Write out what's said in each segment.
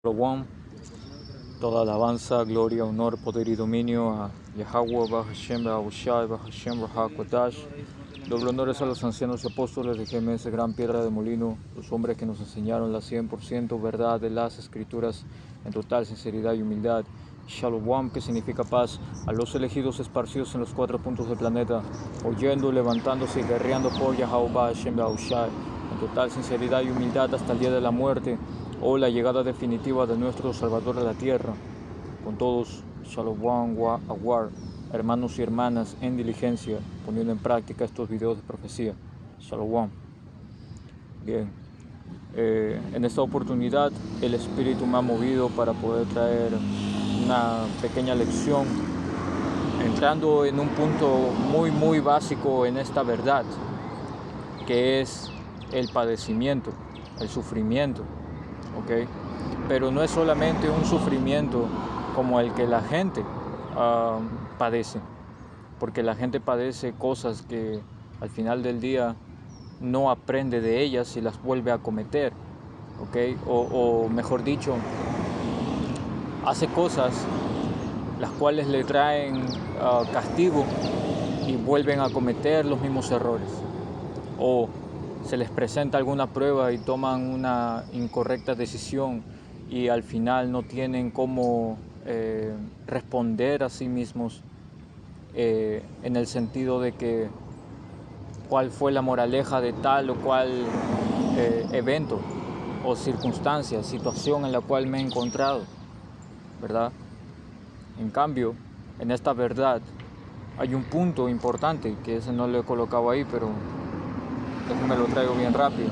One, toda alabanza, gloria, honor, poder y dominio a Yahweh, Bahashem, Bahushai, Bahashem, Rahakodash. Doble honores a los ancianos y apóstoles de GMS Gran Piedra de Molino, los hombres que nos enseñaron la 100% verdad de las Escrituras en total sinceridad y humildad. Shalom, que significa paz, a los elegidos esparcidos en los 4 puntos del planeta, oyendo, levantándose y guerreando por Yahweh, Bahashem, Bahushai, en total sinceridad y humildad hasta el día de la muerte o la llegada definitiva de nuestro Salvador a la tierra. Con todos, Shalom Awar, hermanos y hermanas en diligencia, poniendo en práctica estos videos de profecía. Shalom. Bien, en esta oportunidad el Espíritu me ha movido para poder traer una pequeña lección, entrando en un punto muy básico en esta verdad, que es el padecimiento, el sufrimiento. ¿Okay? Pero no es solamente un sufrimiento como el que la gente padece, porque la gente padece cosas que al final del día no aprende de ellas y las vuelve a cometer, ¿okay? O mejor dicho, hace cosas las cuales le traen castigo y vuelven a cometer los mismos errores, o se les presenta alguna prueba y toman una incorrecta decisión y al final no tienen cómo responder a sí mismos en el sentido de que cuál fue la moraleja de tal o cual evento o circunstancia, situación en la cual me he encontrado, ¿verdad? En cambio, en esta verdad hay un punto importante que ese no lo he colocado ahí, pero déjenme lo traigo bien rápido.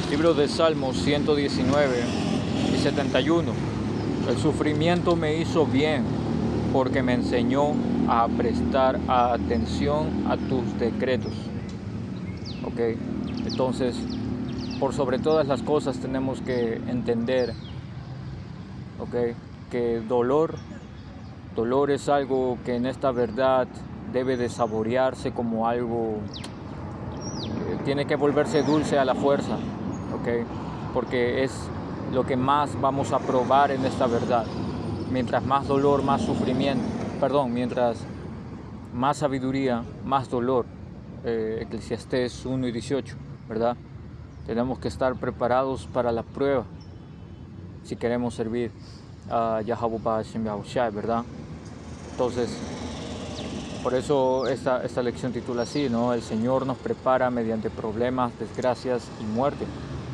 Libro de Salmos 119 y 71. El sufrimiento me hizo bien porque me enseñó a prestar atención a tus decretos. ¿Ok? Entonces, por sobre todas las cosas tenemos que entender, ¿ok?, que dolor es algo que en esta verdad debe de saborearse como algo, tiene que volverse dulce a la fuerza, ¿ok? Porque es lo que más vamos a probar en esta verdad. Mientras más dolor, más sufrimiento, mientras más sabiduría, más dolor. Eclesiastés 1 y 18, ¿verdad? Tenemos que estar preparados para la prueba si queremos servir a Yahweh Ba'ashem Yahushai, ¿verdad? Entonces, por eso esta lección titula así, ¿no? El Señor nos prepara mediante problemas, desgracias y muerte,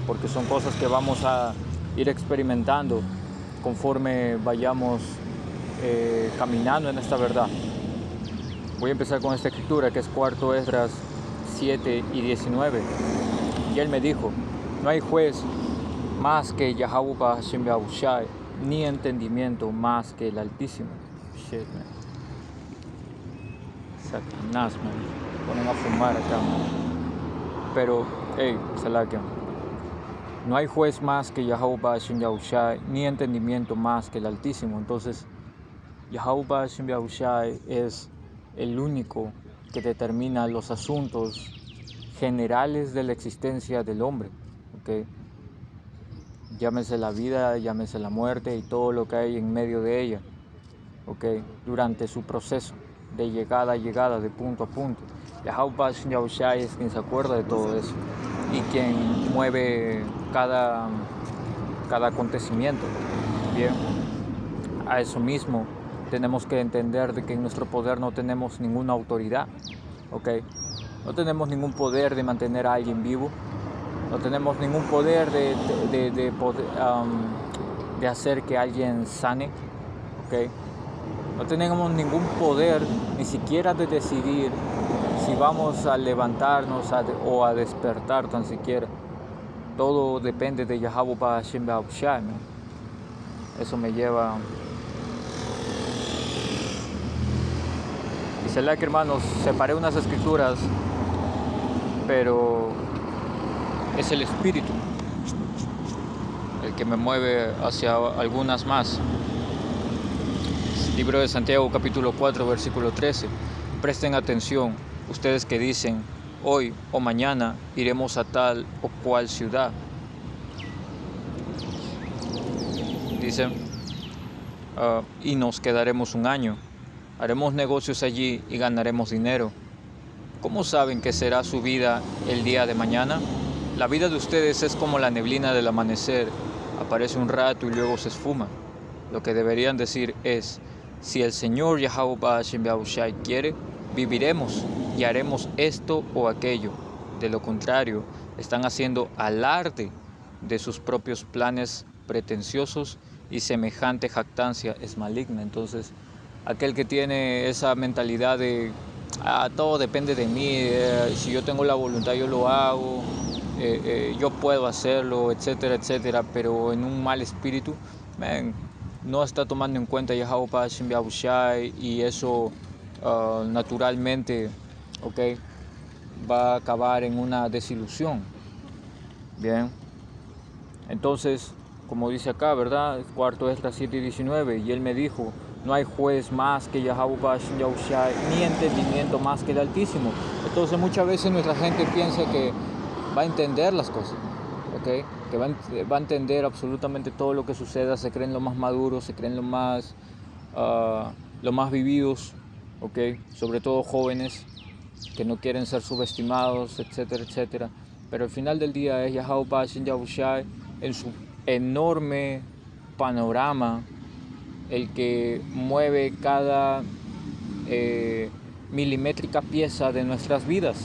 porque son cosas que vamos a ir experimentando conforme vayamos caminando en esta verdad. Voy a empezar con esta escritura que es 4 Esdras 7 y 19. Y él me dijo: no hay juez más que Yahweh Hashem Yahushai, ni entendimiento más que el Altísimo. Shit, man. Satanás, man. Ponen a fumar acá, man. Pero, hey, Salakia. No hay juez más que Yahweh Hashem Yahushai, ni entendimiento más que el Altísimo. Entonces, Yahweh Hashem Yahushai es el único que determina los asuntos generales de la existencia del hombre, ¿okay? Llámese la vida, llámese la muerte y todo lo que hay en medio de ella, ¿okay?, durante su proceso de llegada a llegada, de punto a punto. Yahweh Hashem Yahushai es quien se acuerda de todo eso y quien mueve cada acontecimiento. Bien, a eso mismo tenemos que entender de que en nuestro poder no tenemos ninguna autoridad, ¿ok? No tenemos ningún poder de mantener a alguien vivo, no tenemos ningún poder de hacer que alguien sane, ¿ok? No tenemos ningún poder ni siquiera de decidir si vamos a levantarnos o a despertar tan siquiera. Todo depende de Yahweh Ba'ashem Bahushai, ¿no? Eso me lleva... Dice hermanos, separé unas escrituras, pero es el Espíritu el que me mueve hacia algunas más. Libro de Santiago capítulo 4 versículo 13. Presten atención, ustedes que dicen, hoy o mañana iremos a tal o cual ciudad. Dicen, y nos quedaremos un año. Haremos negocios allí y ganaremos dinero. ¿Cómo saben que será su vida el día de mañana? La vida de ustedes es como la neblina del amanecer. Aparece un rato y luego se esfuma. Lo que deberían decir es, si el Señor Yahweh Hashem Yahushai quiere, viviremos y haremos esto o aquello. De lo contrario, están haciendo alarde de sus propios planes pretenciosos y semejante jactancia es maligna. Entonces, aquel que tiene esa mentalidad de todo depende de mí, si yo tengo la voluntad yo lo hago, yo puedo hacerlo, etcétera, etcétera, pero en un mal espíritu, no está tomando en cuenta Yahweh Hashem Yahushai y eso naturalmente, va a acabar en una desilusión. Bien, entonces, como dice acá, ¿verdad? Cuarto Esdras 7:19, y él me dijo, no hay juez más que Yahweh Hashem Yahushai, ni entendimiento más que el Altísimo. Entonces muchas veces nuestra gente piensa que va a entender las cosas, que va a entender absolutamente todo lo que suceda, se creen lo más maduros, se creen lo más vividos, sobre todo jóvenes que no quieren ser subestimados, etcétera, etcétera. Pero al final del día es Yahweh Hashem Yahushai en su enorme panorama el que mueve cada milimétrica pieza de nuestras vidas.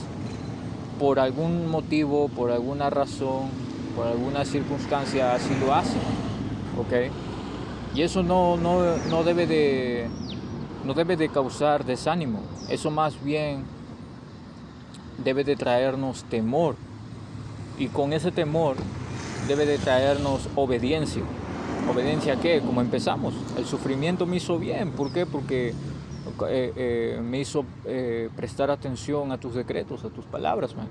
Por algún motivo, por alguna razón, por alguna circunstancia, así lo hace. Y eso no debe de causar desánimo. Eso más bien debe de traernos temor. Y con ese temor debe de traernos obediencia. ¿Obediencia a qué? Como empezamos. El sufrimiento me hizo bien. ¿Por qué? Porque me hizo prestar atención a tus decretos, a tus palabras, man.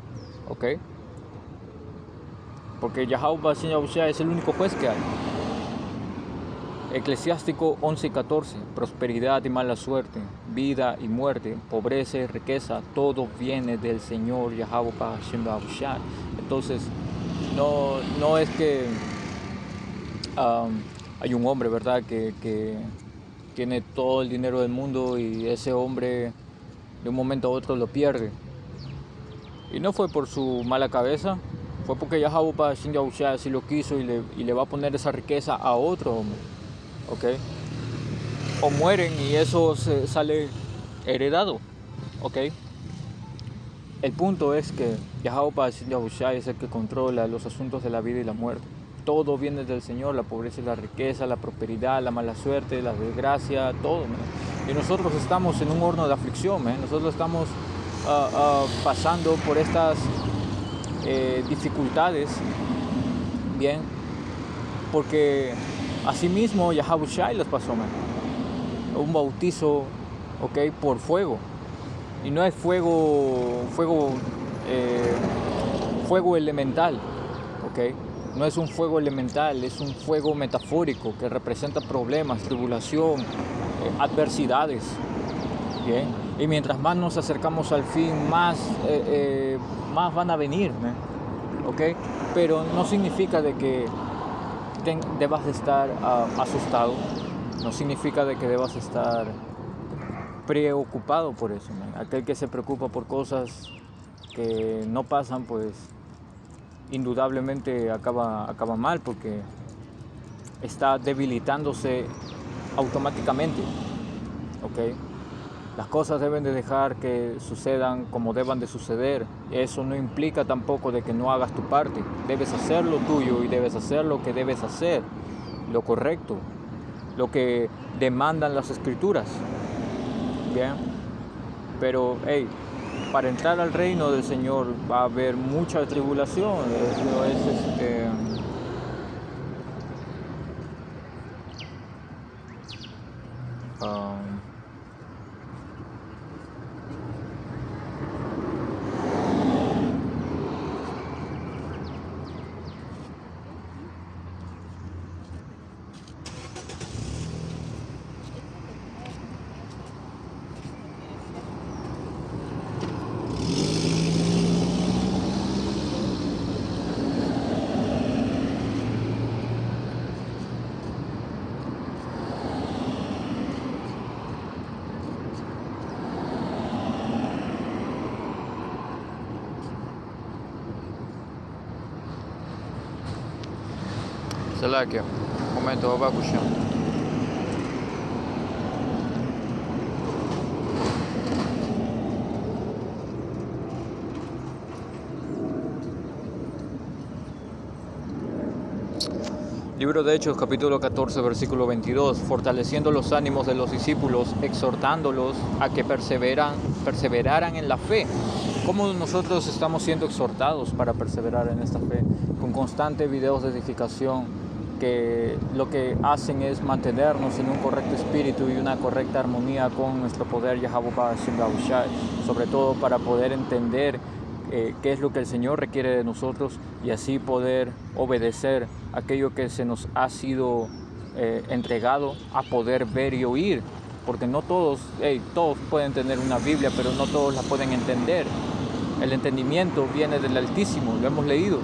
Porque Yahweh Yahushua es el único juez que hay. Eclesiástico 11:14. Prosperidad y mala suerte, vida y muerte, pobreza y riqueza, todo viene del Señor Yahweh Hashem Yahushua. Entonces, no es que hay un hombre, ¿verdad?, que tiene todo el dinero del mundo y ese hombre de un momento a otro lo pierde. Y no fue por su mala cabeza, fue porque Yahweh Hashem Yahushua así lo quiso y le va a poner esa riqueza a otro hombre. O mueren y eso sale heredado. El punto es que Yahweh Hashem Yahushua es el que controla los asuntos de la vida y la muerte. Todo viene del Señor, la pobreza y la riqueza, la prosperidad, la mala suerte, la desgracia, todo. Y nosotros estamos en un horno de aflicción, nosotros estamos pasando por estas dificultades, bien, porque asimismo Yahushua los pasó, un bautizo, por fuego. Y no es fuego elemental, no es un fuego elemental, es un fuego metafórico que representa problemas, tribulación, adversidades, bien. Y mientras más nos acercamos al fin, más van a venir, pero no significa de que debas de estar asustado, no significa de que debas estar preocupado por eso, Aquel que se preocupa por cosas que no pasan, pues indudablemente acaba mal, porque está debilitándose automáticamente. Las cosas deben de dejar que sucedan como deban de suceder. Eso no implica tampoco de que no hagas tu parte. Debes hacer lo tuyo y debes hacer lo que debes hacer, lo correcto, lo que demandan las escrituras. Bien, pero para entrar al reino del Señor va a haber mucha tribulación. Salakia. Momento, Baba Hashem. Libro de Hechos, capítulo 14, versículo 22, fortaleciendo los ánimos de los discípulos, exhortándolos a que perseveraran en la fe. ¿Cómo nosotros estamos siendo exhortados para perseverar en esta fe? Con constantes videos de edificación que lo que hacen es mantenernos en un correcto espíritu y una correcta armonía con nuestro poder Yahweh Hashem Yahushai, sobre todo para poder entender qué es lo que el Señor requiere de nosotros y así poder obedecer aquello que se nos ha sido entregado a poder ver y oír, porque no todos pueden tener una Biblia, pero no todos la pueden entender. El entendimiento viene del Altísimo, lo hemos leído,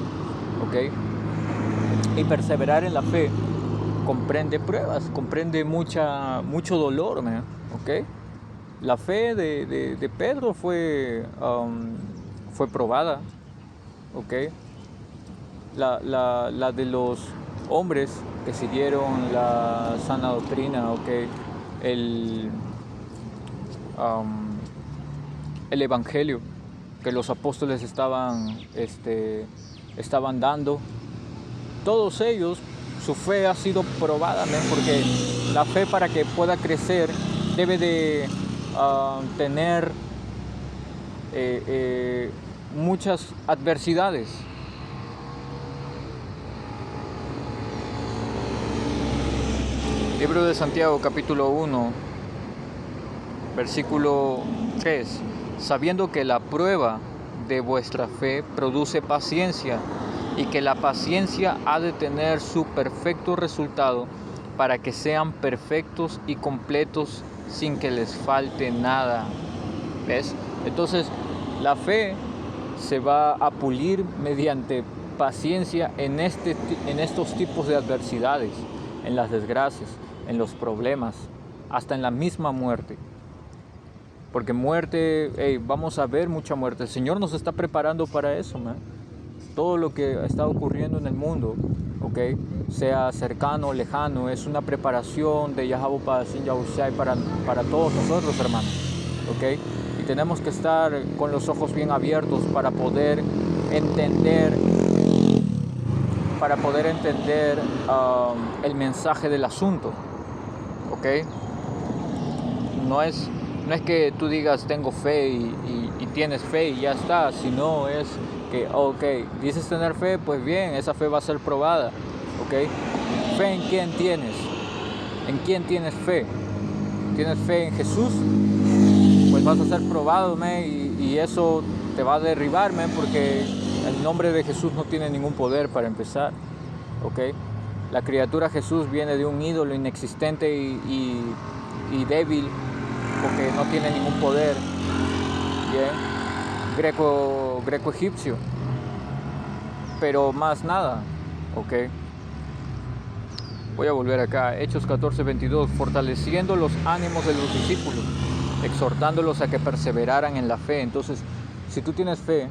¿ok? Y perseverar en la fe comprende pruebas, comprende mucho dolor, ¿ok? La fe de Pedro fue probada, ¿ok? La de los hombres que siguieron la sana doctrina, ¿ok? El evangelio que los apóstoles estaban dando, todos ellos, su fe ha sido probada, porque la fe, para que pueda crecer, debe de tener muchas adversidades. Libro de Santiago, capítulo 1, versículo 3. Sabiendo que la prueba de vuestra fe produce paciencia, y que la paciencia ha de tener su perfecto resultado, para que sean perfectos y completos sin que les falte nada. ¿Ves? Entonces, la fe se va a pulir mediante paciencia en estos tipos de adversidades, en las desgracias, en los problemas, hasta en la misma muerte. Porque muerte, vamos a ver mucha muerte. El Señor nos está preparando para eso, Todo lo que está ocurriendo en el mundo, ¿ok? Sea cercano o lejano, es una preparación de Yahweh Yahushai para todos nosotros, hermanos, ¿ok? Y tenemos que estar con los ojos bien abiertos para poder entender el mensaje del asunto, ¿ok? No es que tú digas tengo fe y tienes fe y ya está, sino es que, dices tener fe, pues bien, esa fe va a ser probada, ¿ok? ¿Fe en quién tienes? ¿En quién tienes fe? ¿Tienes fe en Jesús? Pues vas a ser probado, y eso te va a derribar, porque el nombre de Jesús no tiene ningún poder para empezar, ¿ok? La criatura Jesús viene de un ídolo inexistente y débil, porque no tiene ningún poder, ¿bien? Greco-egipcio, pero más nada, ¿ok? Voy a volver acá, Hechos 14:22, fortaleciendo los ánimos de los discípulos, exhortándolos a que perseveraran en la fe. Entonces, si tú tienes fe,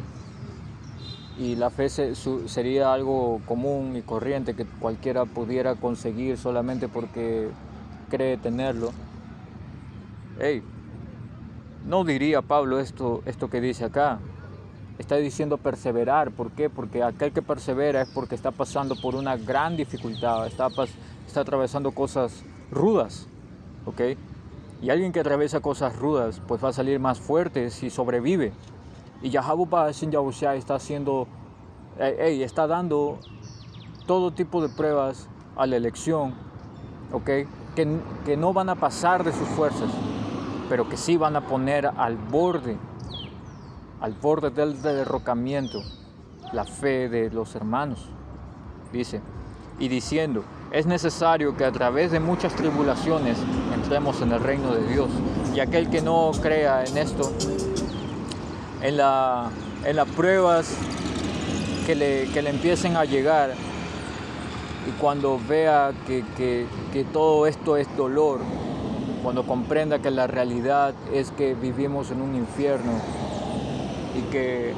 y la fe sería algo común y corriente que cualquiera pudiera conseguir solamente porque cree tenerlo, no diría Pablo esto que dice acá. Está diciendo perseverar. ¿Por qué? Porque aquel que persevera es porque está pasando por una gran dificultad, está atravesando cosas rudas, ¿ok? Y alguien que atraviesa cosas rudas, pues va a salir más fuerte si sobrevive. Y Yahweh Hashem Yahushai está está dando todo tipo de pruebas a la elección, ¿ok? Que no van a pasar de sus fuerzas, pero que sí van a poner al borde del derrocamiento la fe de los hermanos. Dice, y diciendo, es necesario que a través de muchas tribulaciones entremos en el reino de Dios. Y aquel que no crea en esto, en las pruebas que le empiecen a llegar, y cuando vea que todo esto es dolor, cuando comprenda que la realidad es que vivimos en un infierno y que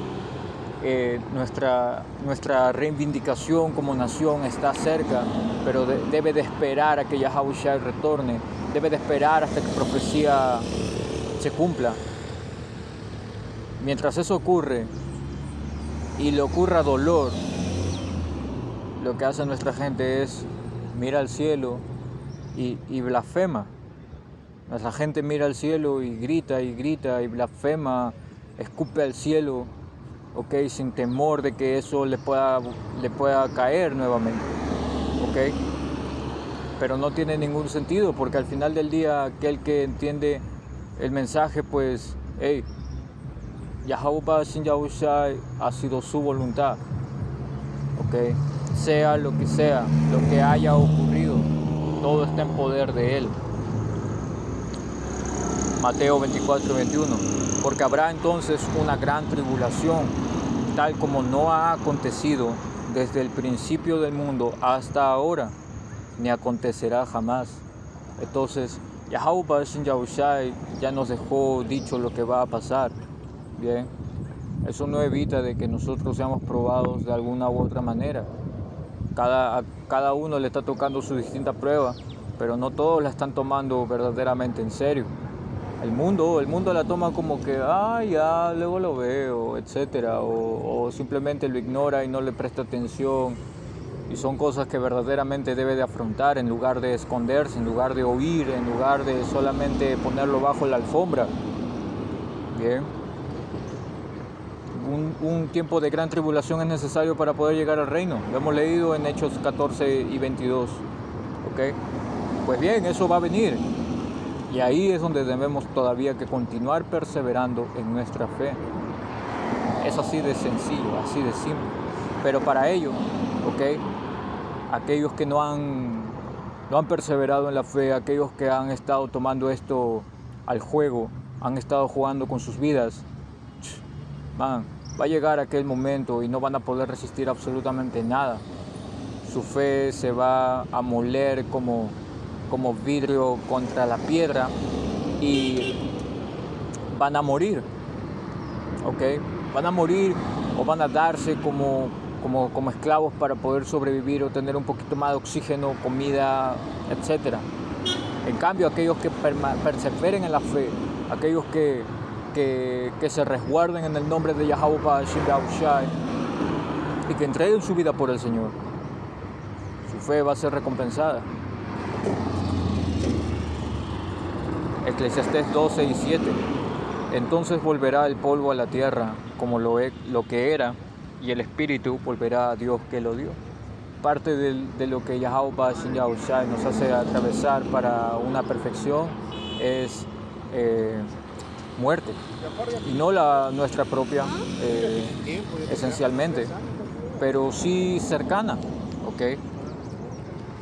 nuestra reivindicación como nación está cerca, pero debe de esperar a que Yahawashi retorne, debe de esperar hasta que la profecía se cumpla. Mientras eso ocurre y le ocurra dolor, lo que hace nuestra gente es mira al cielo y blasfema. La gente mira al cielo y grita y blasfema, escupe al cielo, sin temor de que eso le pueda caer nuevamente, pero no tiene ningún sentido, porque al final del día aquel que entiende el mensaje, pues, Yahweh Sin Yahushai ha sido su voluntad, sea lo que haya ocurrido, todo está en poder de él. Mateo 24:21, porque habrá entonces una gran tribulación, tal como no ha acontecido desde el principio del mundo hasta ahora, ni acontecerá jamás. Entonces, Yahweh Sin Yahushai ya nos dejó dicho lo que va a pasar. Bien, eso no evita de que nosotros seamos probados de alguna u otra manera. A cada uno le está tocando su distinta prueba, pero no todos la están tomando verdaderamente en serio. El mundo la toma como que, ya, luego lo veo, etcétera, o simplemente lo ignora y no le presta atención. Y son cosas que verdaderamente debe de afrontar en lugar de esconderse, en lugar de huir, en lugar de solamente ponerlo bajo la alfombra. Bien. Un tiempo de gran tribulación es necesario para poder llegar al reino. Lo hemos leído en Hechos 14 y 22. Pues bien, eso va a venir. Y ahí es donde debemos todavía que continuar perseverando en nuestra fe. Es así de sencillo, así de simple. Pero para ello, aquellos que no han perseverado en la fe, aquellos que han estado tomando esto al juego, han estado jugando con sus vidas, va a llegar aquel momento y no van a poder resistir absolutamente nada. Su fe se va a moler como vidrio contra la piedra y van a morir, van a morir o van a darse como esclavos para poder sobrevivir o tener un poquito más de oxígeno, comida, etcétera. En cambio, aquellos que perseveren en la fe, aquellos que se resguarden en el nombre de Yahweh Sin Yahushai y que entreguen su vida por el Señor, su fe va a ser recompensada. Eclesiastés 12 y 7. Entonces volverá el polvo a la tierra como lo que era, y el espíritu volverá a Dios que lo dio. Parte de lo que Yahweh Sin Yahushai nos hace atravesar para una perfección es muerte, y no nuestra propia, esencialmente, pero sí cercana,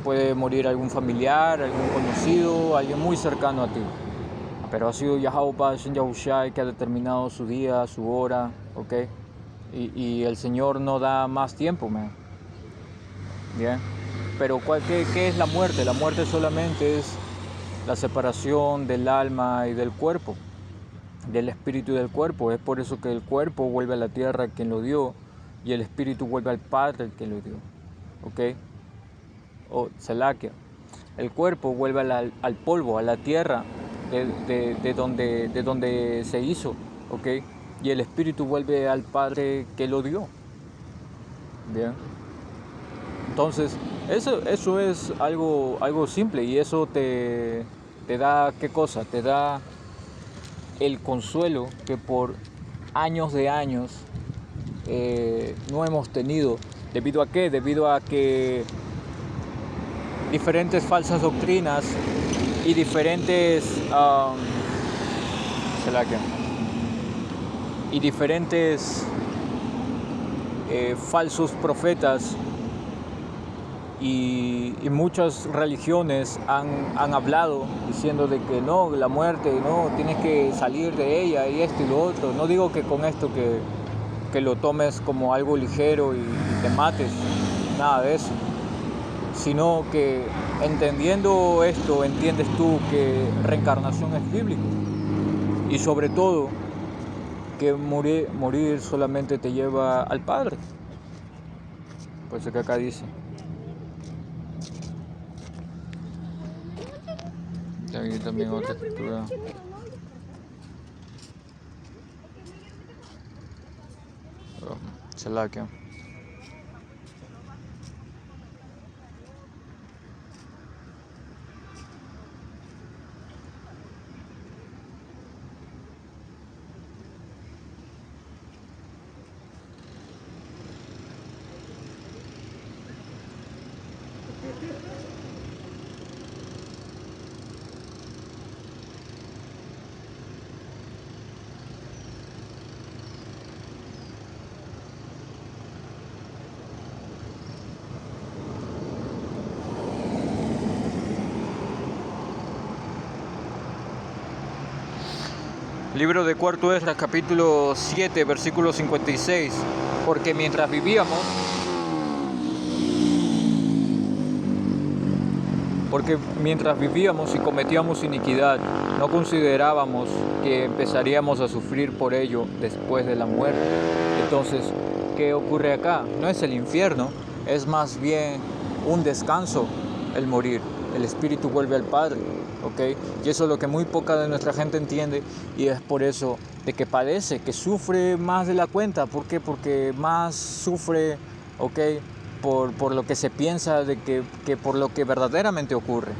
Puede morir algún familiar, algún conocido, alguien muy cercano a ti. Pero ha sido Yahweh Sin Yahushai que ha determinado su día, su hora, y el Señor no da más tiempo, Bien. Pero ¿qué es la muerte? La muerte solamente es la separación del alma y del cuerpo, del espíritu y del cuerpo. Es por eso que el cuerpo vuelve a la tierra quien lo dio y el espíritu vuelve al Padre quien lo dio. O Selakia. El cuerpo vuelve al polvo, a la tierra de donde se hizo, y el espíritu vuelve al Padre que lo dio. Bien. Entonces, eso es algo simple, y eso te da, ¿qué cosa? Te da el consuelo que por años de años no hemos tenido. ¿Debido a qué? Debido a que diferentes falsas doctrinas y diferentes falsos profetas y muchas religiones han hablado diciendo de que no, la muerte, no, tienes que salir de ella y esto y lo otro. No digo que con esto que lo tomes como algo ligero y te mates, nada de eso, sino que entendiendo esto, entiendes tú que reencarnación es bíblico, y sobre todo que morir solamente te lleva al Padre. Por eso que acá dice. Aquí también otra escritura. Chalaquia. Libro de Cuarto Esdras, capítulo 7, versículo 56. Porque mientras vivíamos y cometíamos iniquidad, no considerábamos que empezaríamos a sufrir por ello después de la muerte. Entonces, ¿qué ocurre acá? No es el infierno, es más bien un descanso el morir. El espíritu vuelve al Padre, ¿ok? Y eso es lo que muy poca de nuestra gente entiende, y es por eso de que padece, que sufre más de la cuenta. ¿Por qué? Porque más sufre, ¿ok? Por lo que se piensa de que por lo que verdaderamente ocurre,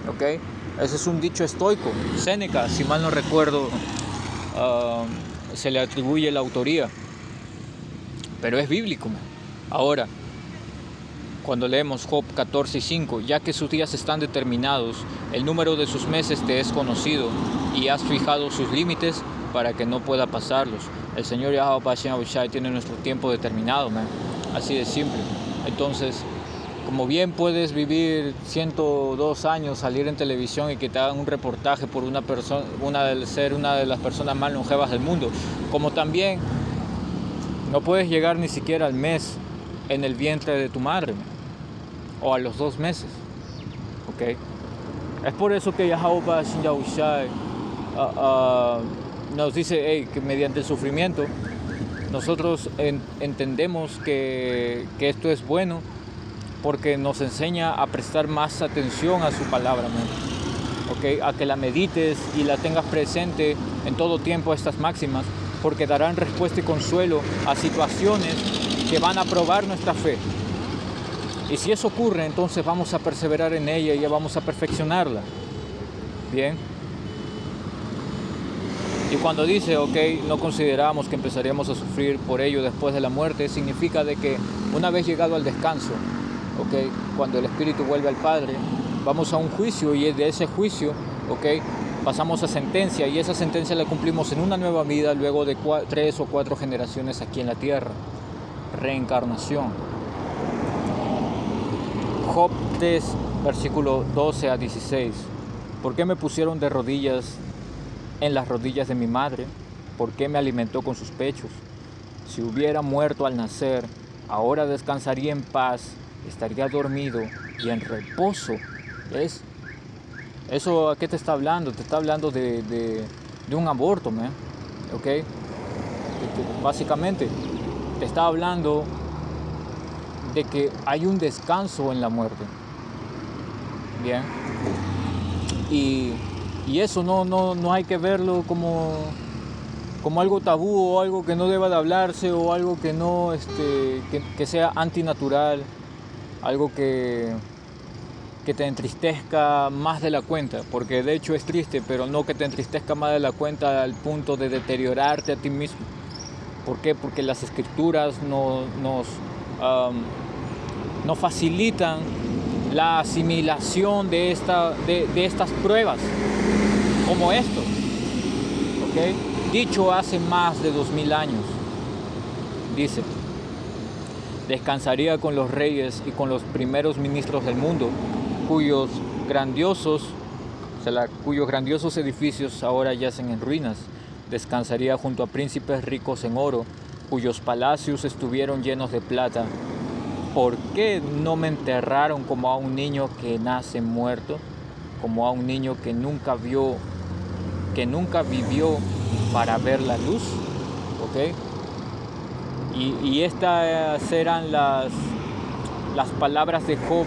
¿ok? Ese es un dicho estoico. Séneca, si mal no recuerdo, se le atribuye la autoría, pero es bíblico. Ahora, cuando leemos Job 14:5, ya que sus días están determinados, el número de sus meses te es conocido, y has fijado sus límites para que no pueda pasarlos. El Señor Yahweh Hashem Abushai tiene nuestro tiempo determinado, man. Así de simple. Entonces, como bien puedes vivir 102 años, salir en televisión y que te hagan un reportaje por una persona, ser una de las personas más longevas del mundo, como también no puedes llegar ni siquiera al mes en el vientre de tu madre, o a los 2 meses, ¿ok? Es por eso que Yahweh Hashem Yahushai nos dice que mediante el sufrimiento nosotros entendemos que esto es bueno, porque nos enseña a prestar más atención a su palabra, ¿ok? A que la medites y la tengas presente en todo tiempo, estas máximas, porque darán respuesta y consuelo a situaciones que van a probar nuestra fe. Y si eso ocurre, entonces vamos a perseverar en ella y ya vamos a perfeccionarla. Bien. Y cuando dice, no consideramos que empezaríamos a sufrir por ello después de la muerte, significa de que una vez llegado al descanso, cuando el espíritu vuelve al Padre, vamos a un juicio, y de ese juicio, pasamos a sentencia, y esa sentencia la cumplimos en una nueva vida luego de 3 o 4 generaciones aquí en la tierra. Reencarnación. Job 3, versículo 12 a 16. ¿Por qué me pusieron de rodillas en las rodillas de mi madre? ¿Por qué me alimentó con sus pechos? Si hubiera muerto al nacer, ahora descansaría en paz, estaría dormido y en reposo. ¿Ves? ¿Eso a qué te está hablando? Te está hablando de un aborto, ¿ok? Básicamente, te está hablando de que hay un descanso en la muerte. Bien. Y eso no hay que verlo como algo tabú, o algo que no deba de hablarse, o algo que no que sea antinatural, algo que te entristezca más de la cuenta, porque de hecho es triste, pero no que te entristezca más de la cuenta al punto de deteriorarte a ti mismo. ¿Por qué? Porque las escrituras nos facilitan la asimilación de estas pruebas, como esto, dicho hace más de 2000 años. Dice: descansaría con los reyes y con los primeros ministros del mundo, cuyos grandiosos edificios ahora yacen en ruinas. Descansaría junto a príncipes ricos en oro, cuyos palacios estuvieron llenos de plata. ¿Por qué no me enterraron como a un niño que nace muerto? Como a un niño que nunca vivió para ver la luz. ¿ok? Y estas eran las palabras de Job,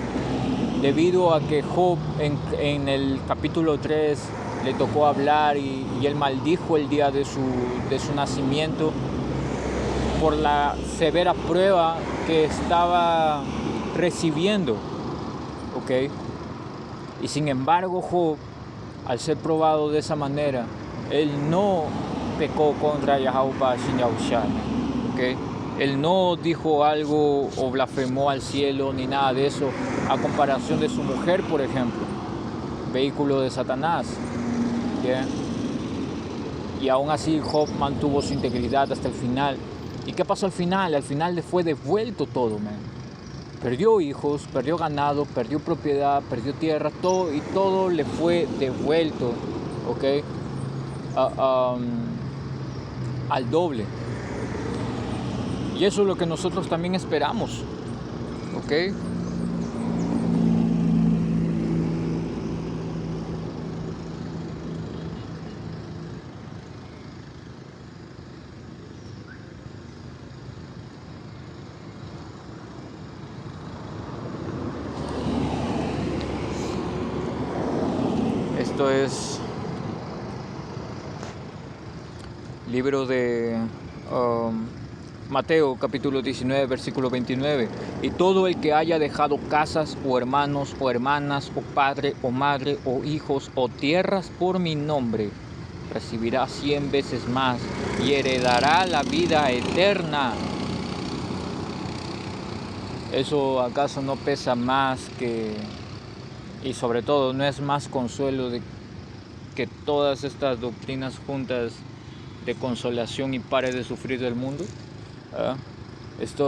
debido a que Job en el capítulo 3 le tocó hablar y él maldijo el día de su nacimiento por la severa prueba que estaba recibiendo, ¿ok? Y sin embargo Job, al ser probado de esa manera, él no pecó contra Yahweh Bashem Yahushai, ¿ok? Él no dijo algo o blasfemó al cielo ni nada de eso, a comparación de su mujer, por ejemplo, vehículo de Satanás. ¿Bien? Y aún así Job mantuvo su integridad hasta el final. ¿Y qué pasó al final? Al final le fue devuelto todo, man. Perdió hijos, perdió ganado, perdió propiedad, perdió tierra, todo, y todo le fue devuelto, ¿ok? Al doble. Y eso es lo que nosotros también esperamos, ¿ok? Esto es libro de Mateo capítulo 19 versículo 29. Y todo el que haya dejado casas o hermanos o hermanas o padre o madre o hijos o tierras por mi nombre, recibirá 100 veces más y heredará la vida eterna. ¿Eso acaso no pesa más que, y sobre todo no es más consuelo de que todas estas doctrinas juntas de consolación y pare de sufrir del mundo?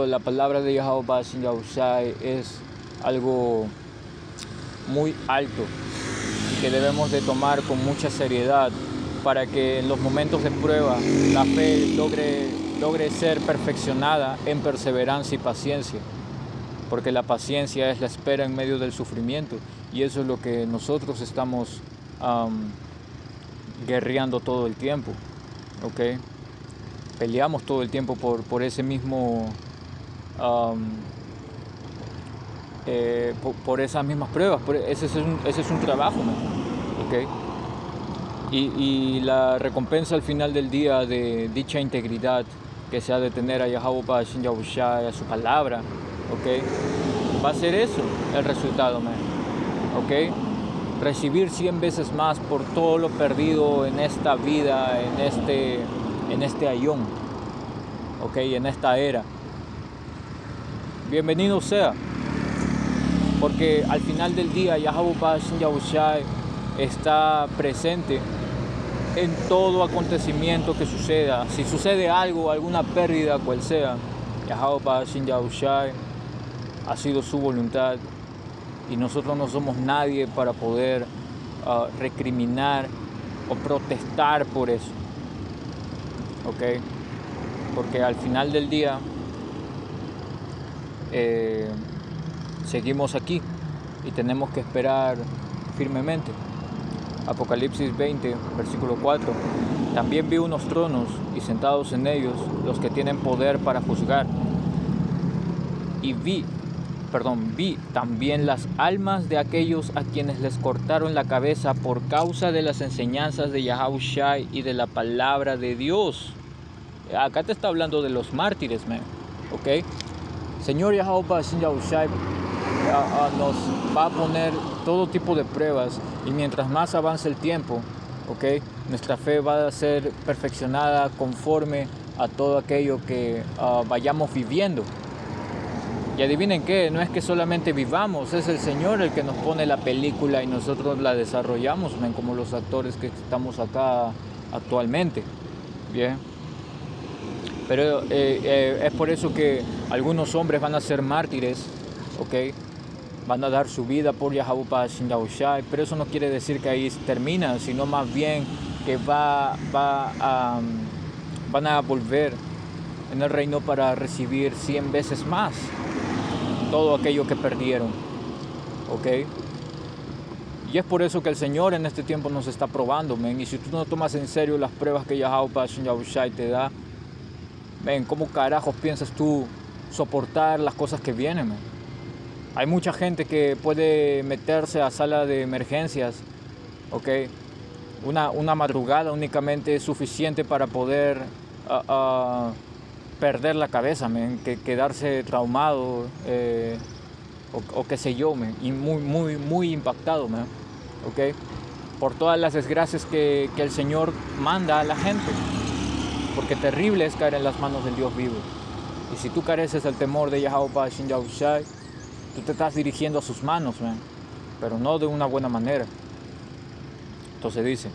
La palabra de Yahweh Bashem Yahushai es algo muy alto y que debemos de tomar con mucha seriedad para que en los momentos de prueba la fe logre ser perfeccionada en perseverancia y paciencia, porque la paciencia es la espera en medio del sufrimiento, y eso es lo que nosotros estamos guerreando todo el tiempo, ¿ok? Peleamos todo el tiempo por ese mismo por esas mismas pruebas. Ese es un trabajo, ¿no? ¿Okay? Y la recompensa al final del día de dicha integridad que se ha de tener a Yahweh Bashem Yahushai, a su palabra, ¿okay? Va a ser eso el resultado, man. ¿Okay? Recibir 100 veces más por todo lo perdido en esta vida, en este ayón, ¿okay? En esta era. Bienvenido sea, porque al final del día Yahweh Bashem Yahushai está presente en todo acontecimiento que suceda. Si sucede algo, alguna pérdida, cual sea, Yahweh Bashem Yahushai ha sido su voluntad, y nosotros no somos nadie para poder recriminar o protestar por eso, ¿ok? Porque al final del día seguimos aquí y tenemos que esperar firmemente. Apocalipsis 20, versículo 4. También vi unos tronos y sentados en ellos los que tienen poder para juzgar. Y vi también las almas de aquellos a quienes les cortaron la cabeza por causa de las enseñanzas de Yahushai y de la palabra de Dios. Acá te está hablando de los mártires, man. ¿Ok? Señor Yahushai nos va a poner todo tipo de pruebas, y mientras más avance el tiempo, ¿ok?, nuestra fe va a ser perfeccionada conforme a todo aquello que vayamos viviendo. Y adivinen qué, no es que solamente vivamos, es el Señor el que nos pone la película y nosotros la desarrollamos, ¿ven? Como los actores que estamos acá actualmente. Bien. Pero es por eso que algunos hombres van a ser mártires, ¿ok? Van a dar su vida por Yahweh Bashem Yahushai, pero eso no quiere decir que ahí termina, sino más bien que van a volver en el reino para recibir 100 veces más todo aquello que perdieron, ¿ok? Y es por eso que el Señor en este tiempo nos está probando, men. Y si tú no tomas en serio las pruebas que Yahweh Bashem Yahushai te da, Men, ¿cómo carajos piensas tú soportar las cosas que vienen, men? Hay mucha gente que puede meterse a sala de emergencias, ¿ok? Una madrugada únicamente es suficiente para poder perder la cabeza, men, que quedarse traumado o qué sé yo, men, y muy impactado, men, ¿ok? Por todas las desgracias que el Señor manda a la gente, porque terrible es caer en las manos del Dios vivo. Y si tú careces del temor de Yahweh Bashin Yahushai, tú te estás dirigiendo a sus manos, man, pero no de una buena manera. Entonces dice: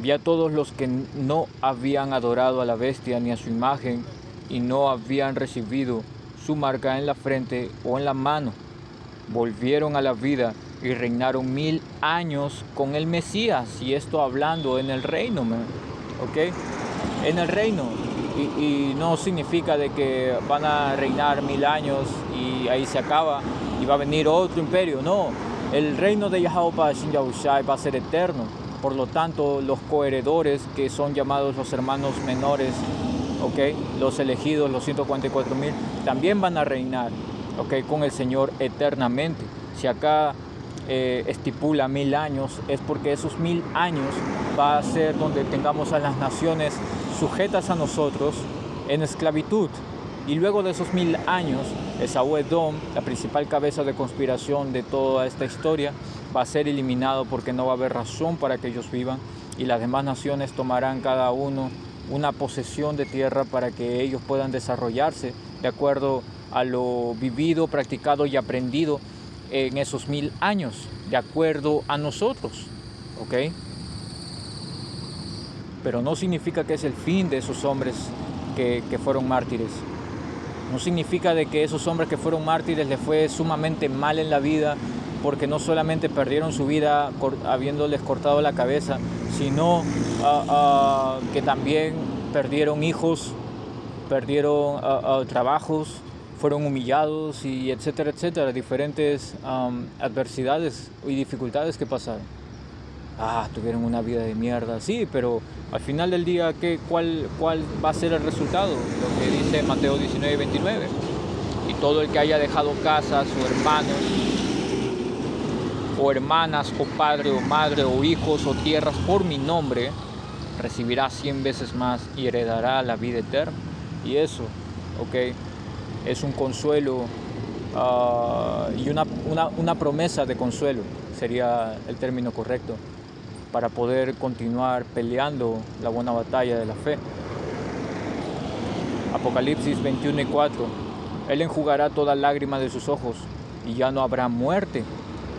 vi a todos los que no habían adorado a la bestia ni a su imagen y no habían recibido su marca en la frente o en la mano. Volvieron a la vida y reinaron 1000 años con el Mesías. Y esto hablando en el reino, man, ¿ok? En el reino. Y no significa de que van a reinar 1000 años y ahí se acaba y va a venir otro imperio. No, el reino de Yahweh Bashin Yahushai va a ser eterno. Por lo tanto, los coheredores, que son llamados los hermanos menores, ¿okay? Los elegidos, los 144,000, también van a reinar, ¿okay? Con el Señor eternamente. Si acá estipula 1000 años, es porque esos 1000 años va a ser donde tengamos a las naciones sujetas a nosotros en esclavitud. Y luego de esos 1000 años, Esaú Edom, la principal cabeza de conspiración de toda esta historia, va a ser eliminado porque no va a haber razón para que ellos vivan, y las demás naciones tomarán cada uno una posesión de tierra para que ellos puedan desarrollarse de acuerdo a lo vivido, practicado y aprendido en esos 1000 años, de acuerdo a nosotros, ¿ok? Pero no significa que es el fin de esos hombres que fueron mártires. No significa de que esos hombres que fueron mártires les fue sumamente mal en la vida, porque no solamente perdieron su vida habiéndoles cortado la cabeza, sino que también perdieron hijos, perdieron trabajos, fueron humillados y etcétera, etcétera, diferentes adversidades y dificultades que pasaron. Tuvieron una vida de mierda, sí, pero al final del día, ¿cuál va a ser el resultado? Lo que dice Mateo 19:29. Y todo el que haya dejado casas o hermanos, o hermanas, o padre, o madre, o hijos, o tierras por mi nombre, recibirá 100 veces más y heredará la vida eterna. Y eso, ¿ok? Es un consuelo y una promesa de consuelo, sería el término correcto, para poder continuar peleando la buena batalla de la fe. Apocalipsis 21:4. Él enjugará toda lágrima de sus ojos, y ya no habrá muerte,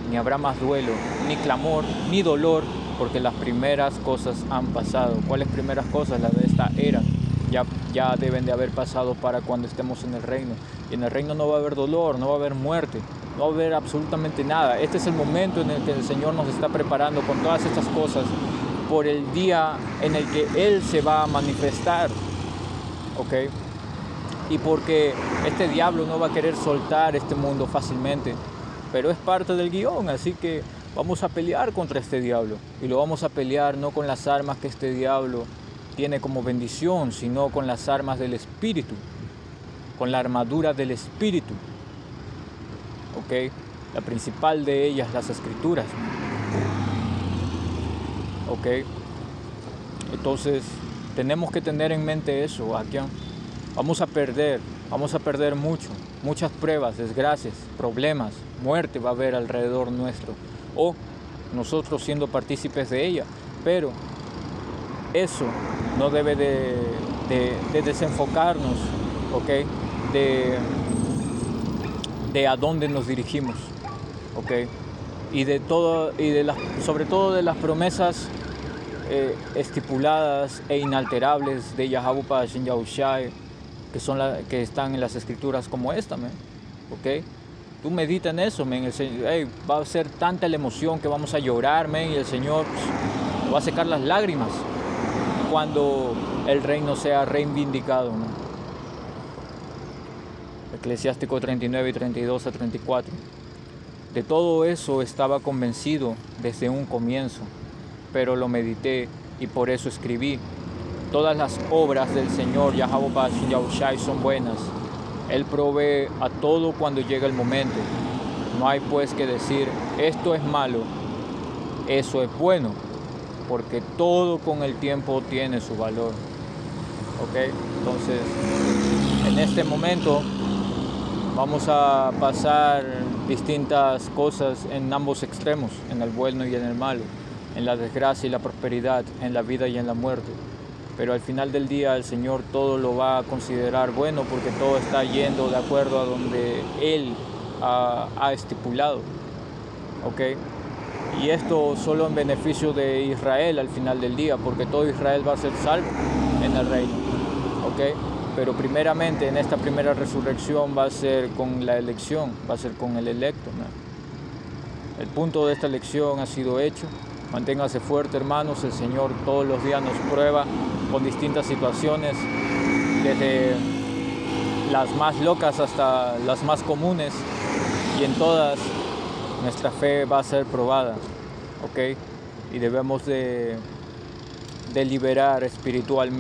ni habrá más duelo, ni clamor, ni dolor, porque las primeras cosas han pasado. ¿Cuáles primeras cosas? Las de esta era. Ya deben de haber pasado para cuando estemos en el reino. Y en el reino no va a haber dolor, no va a haber muerte, no va a haber absolutamente nada. Este es el momento en el que el Señor nos está preparando con todas estas cosas por el día en el que Él se va a manifestar, ¿ok? Y porque este diablo no va a querer soltar este mundo fácilmente, pero es parte del guión, así que vamos a pelear contra este diablo. Y lo vamos a pelear no con las armas que este diablo tiene como bendición, sino con las armas del Espíritu, con la armadura del Espíritu, ¿ok? La principal de ellas, las Escrituras, ¿ok? Entonces tenemos que tener en mente eso. Aquí vamos a perder muchas pruebas, desgracias, problemas, muerte va a haber alrededor nuestro, o nosotros siendo partícipes de ella, pero eso no debe de desenfocarnos, ¿ok? De a dónde nos dirigimos, ¿ok? Y sobre todo de las promesas estipuladas e inalterables de Yahweh Bashin Yahushai, que están en las escrituras como esta, ¿ok? Tú medita en eso, va a ser tanta la emoción que vamos a llorar, y el Señor va a secar las lágrimas cuando el reino sea reivindicado, Eclesiástico 39, 32 a 34. De todo eso estaba convencido desde un comienzo, pero lo medité y por eso escribí. Todas las obras del Señor Yahweh Bashim Yahushai son buenas. Él provee a todo cuando llega el momento. No hay pues que decir, esto es malo, eso es bueno, porque todo con el tiempo tiene su valor. ¿Ok? Entonces, en este momento vamos a pasar distintas cosas en ambos extremos, en el bueno y en el malo, en la desgracia y la prosperidad, en la vida y en la muerte. Pero al final del día el Señor todo lo va a considerar bueno porque todo está yendo de acuerdo a donde Él ha estipulado. ¿Ok? Y esto solo en beneficio de Israel al final del día, porque todo Israel va a ser salvo en el reino. ¿Ok? Pero primeramente en esta primera resurrección va a ser con la elección, va a ser con el electo, ¿no? El punto de esta elección ha sido hecho. Manténgase fuerte, hermanos. El Señor todos los días nos prueba con distintas situaciones, desde las más locas hasta las más comunes, y en todas nuestra fe va a ser probada, ¿ok? Y debemos de liberar espiritualmente.